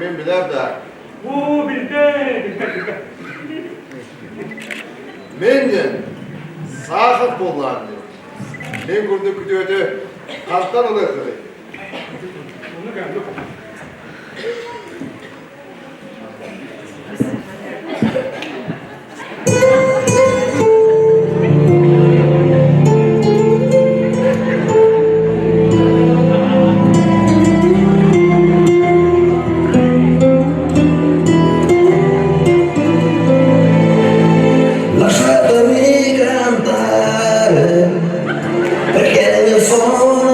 Men biler de. Bu bildi. Menden sahip olan ben gördük kütüğü kalktan oluyor. Onu geldi. Perché nel fondo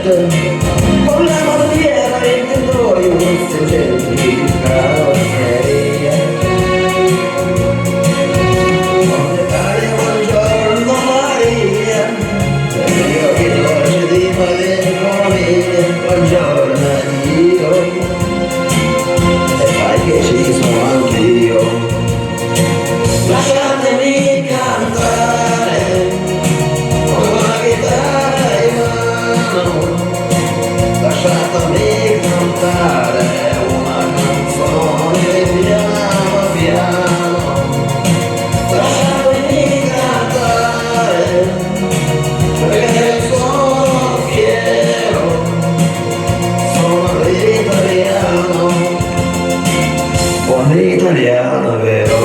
con la bandiera dentro y un sesenta carrozzeria. Buongiorno Maria, io che dolce di malinconia, buongiorno Dio, e sai che ci sono anch'io. Lasciatemi cantare con la chitarra in mano, lasciatemi cantare una canzone piano piano, lasciatemi cantare perché sono fiero, sono italiano, buon italiano vero.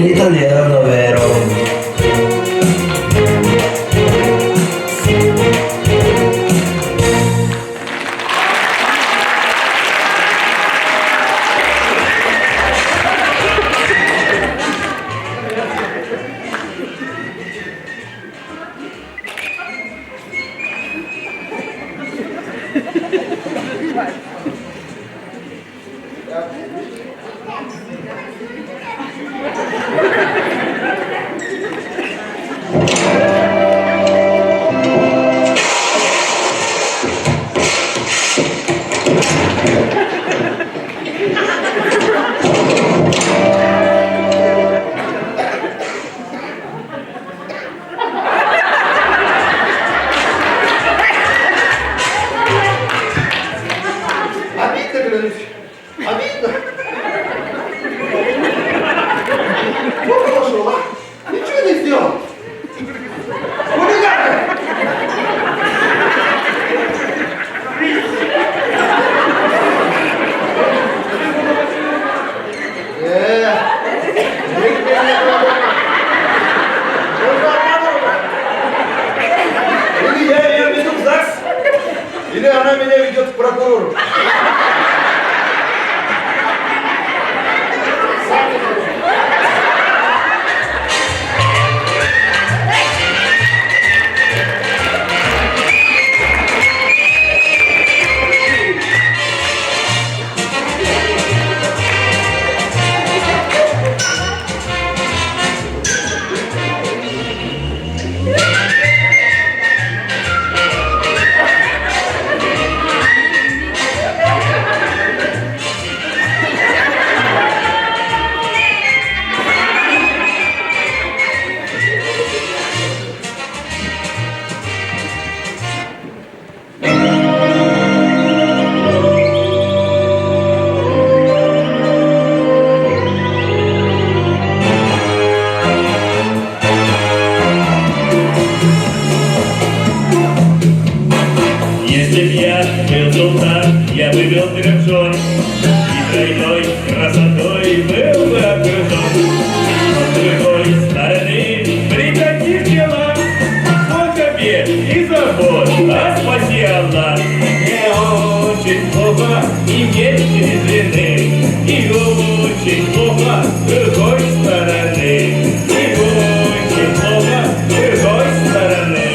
Italiano vero. Обидно? Ну хорошо, ничего не сделал. Хулиганы! Или я ее веду в ЗАГС, или она меня ведет в прокурор. Я бы был бережен, и тройной красотой был бы окружен. Но с другой стороны, прекрати дела, сколько бед и забот, а спаси Аллах. Мне очень плохо иметь жены, и очень плохо с другой стороны, и очень плохо с другой стороны.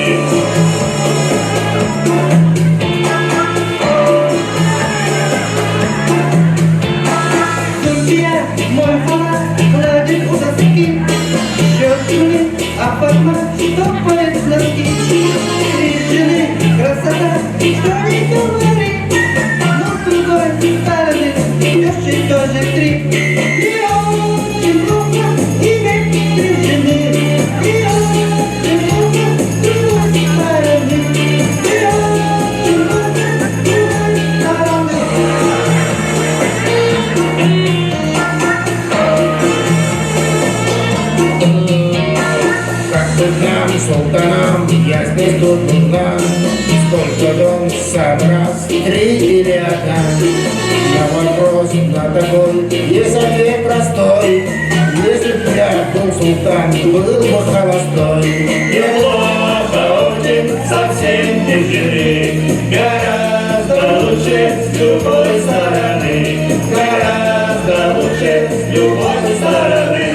Мой халат гладит у доски, щетками, а потом штопает носки. Три жены, красота, что не говори, но с другой стороны, тещи тоже три. И очень плохо иметь три жены, и очень плохо султаном, я здесь тут нужна. Сколько дом, сам раз, 3 телята. На вопрос на такой есть ответ простой. Если б я был султан, был бы холостой. Неплохо, очень, совсем не жили. Гораздо лучше с любой стороны. Гораздо лучше с любой стороны.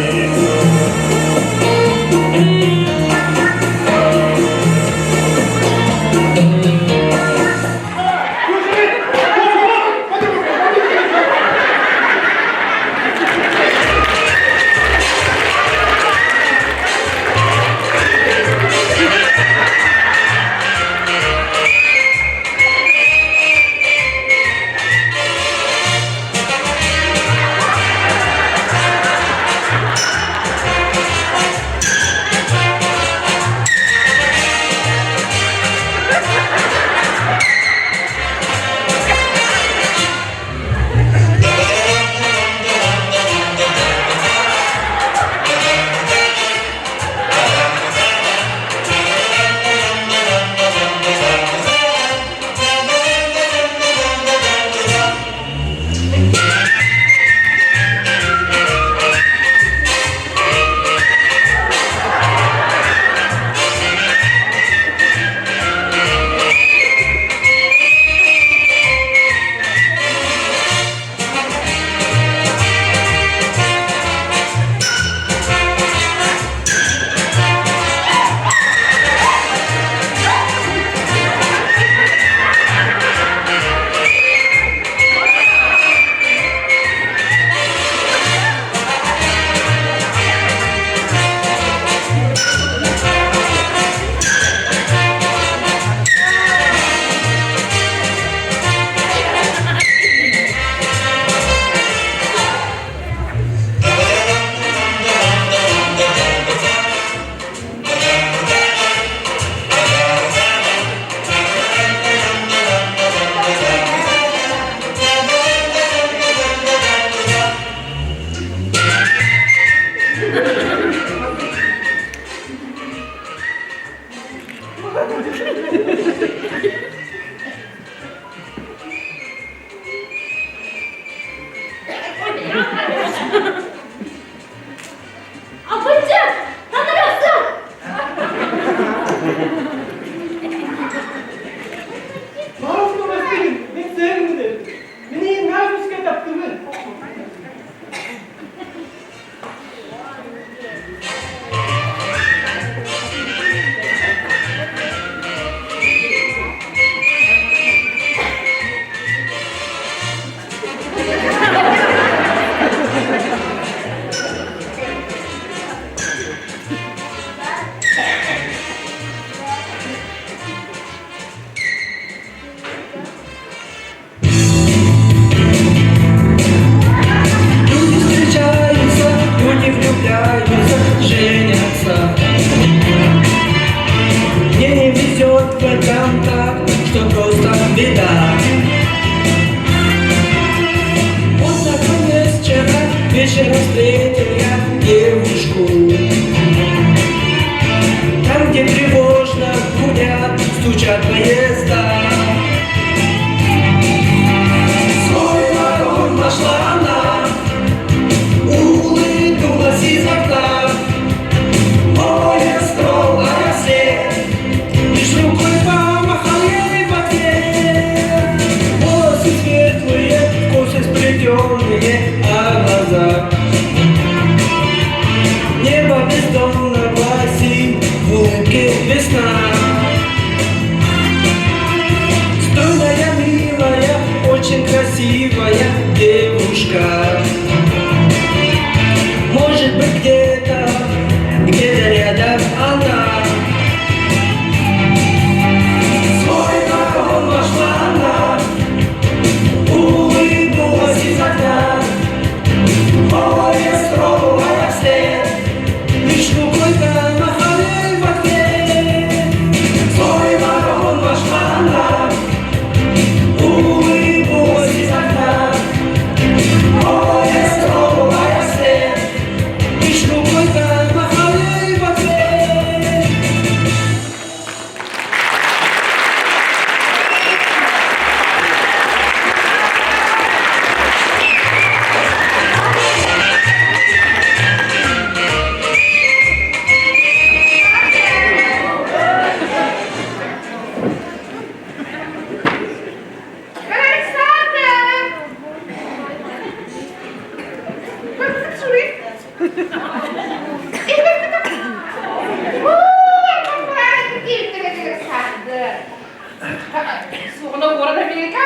Апача, танырасың! Мағызды бастайын, мен сәңімді. Мені нағышқа таптымын. Женятся. Мне не везет в этом так, что просто беда. Вот наконец вчера вечером встретил я девушку. Там, где тревожно гудят, стучат поезда. Свой вагон нашла она, улыбнулась из окна. Поезд строгая вслед, лишь рукой помахал ей в ответ. Волосы светлые, косы сплетенные, а глаза небо бездонно гласит, в улыбке весна. Стройная, милая, очень красивая девушка. Может быть, где-то рядом она. Свой вагон вошла она, улыбнулась из окна. Поезд строгая вслед, лишь рукой помахал ей в ответ. Свой вагон вошла она, улыбнулась из окна. Поезд Sono gорода американо.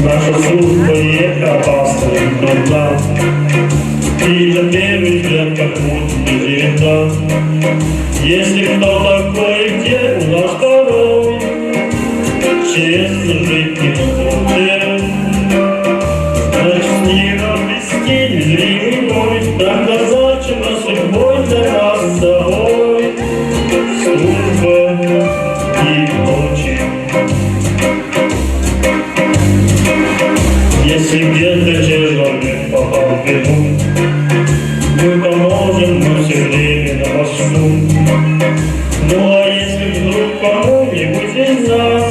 Наша служба не опасна и трудна, и на первый взгляд как будто звезда. Если кто такой, где у нас порой честно жить не будет, значит не обвести незримый бой. Тогда зачем нас судьбой для нас с собой служба и ночи? Если где-то человек попал в беду, мы поможем, мы все время на мосту. Ну а если вдруг кому-нибудь из нас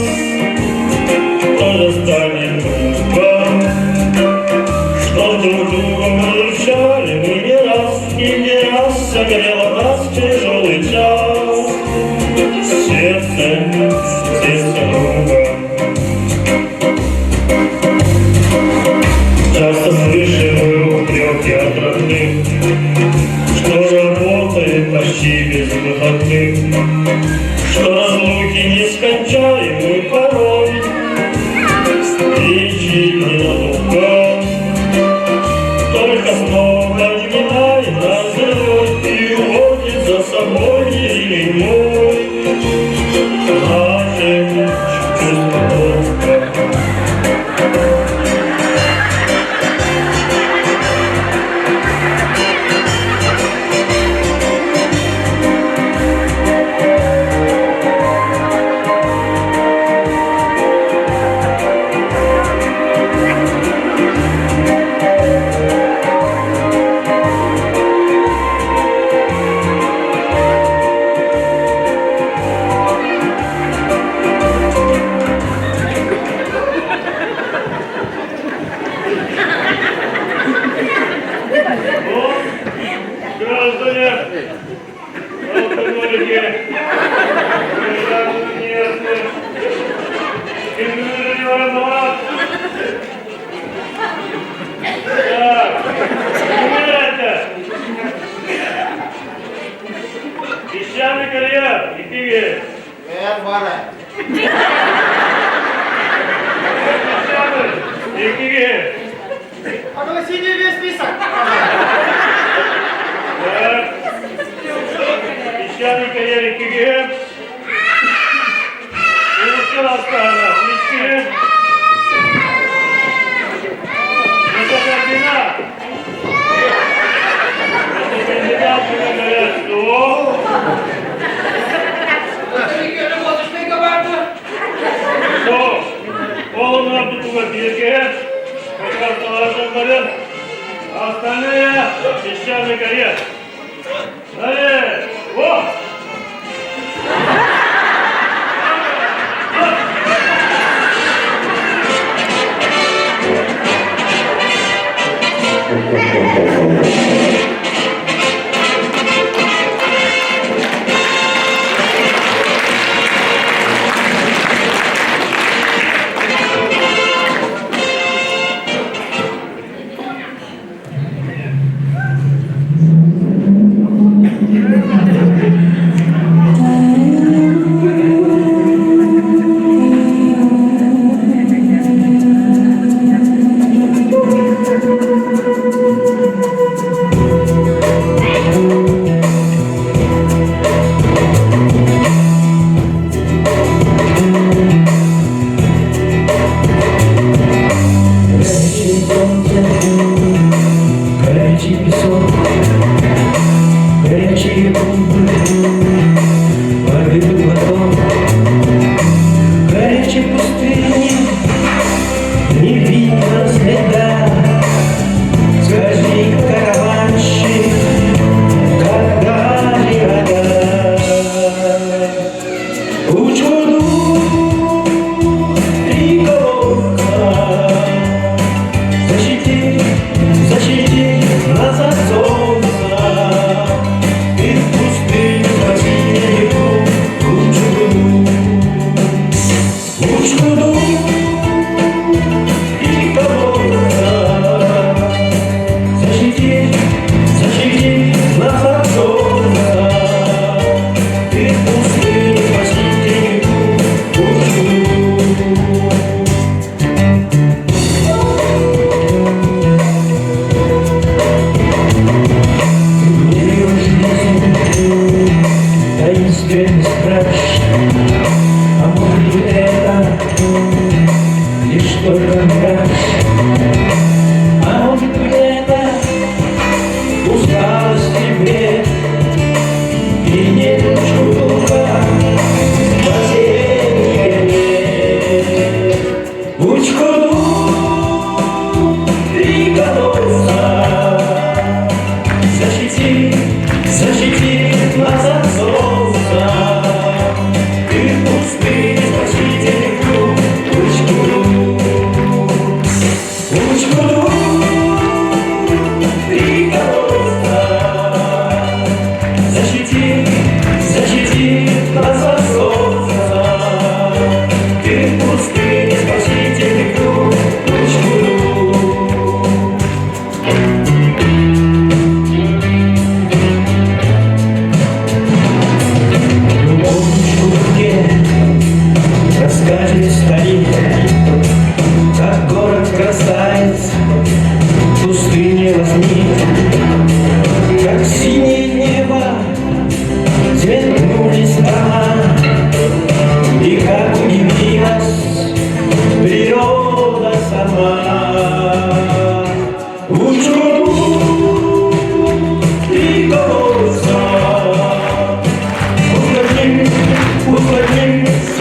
тоже станет грустно, что друг друга выручали мы не раз, и не раз согрело нас в тяжелый час сердце друга. Часто слышим упреки от родных, что работает почти без выходных, что разлуки нескончаемы порой, встречи ненадолго, только снова поднимает нас живой и уводит за собой незримый мой. Наши чувства долго. Песчаный карьер, иди. Песчаный, иди. Огласите весь список. Так. Песчаный карьер, иди. И еще раз стало, иди. Это координат. Это кандидат, говорят, что? Что? Полон работу в объекте. Как раз на говорят. А остальные песчаный карьер. Далее. Во!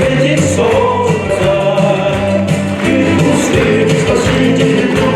светит солнце, и пустыни спасительный друг.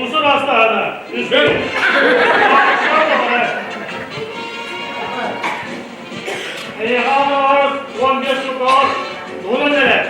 Uzun hastane. Üzgün. Eyvallah. 15 yıl. Bunu ne?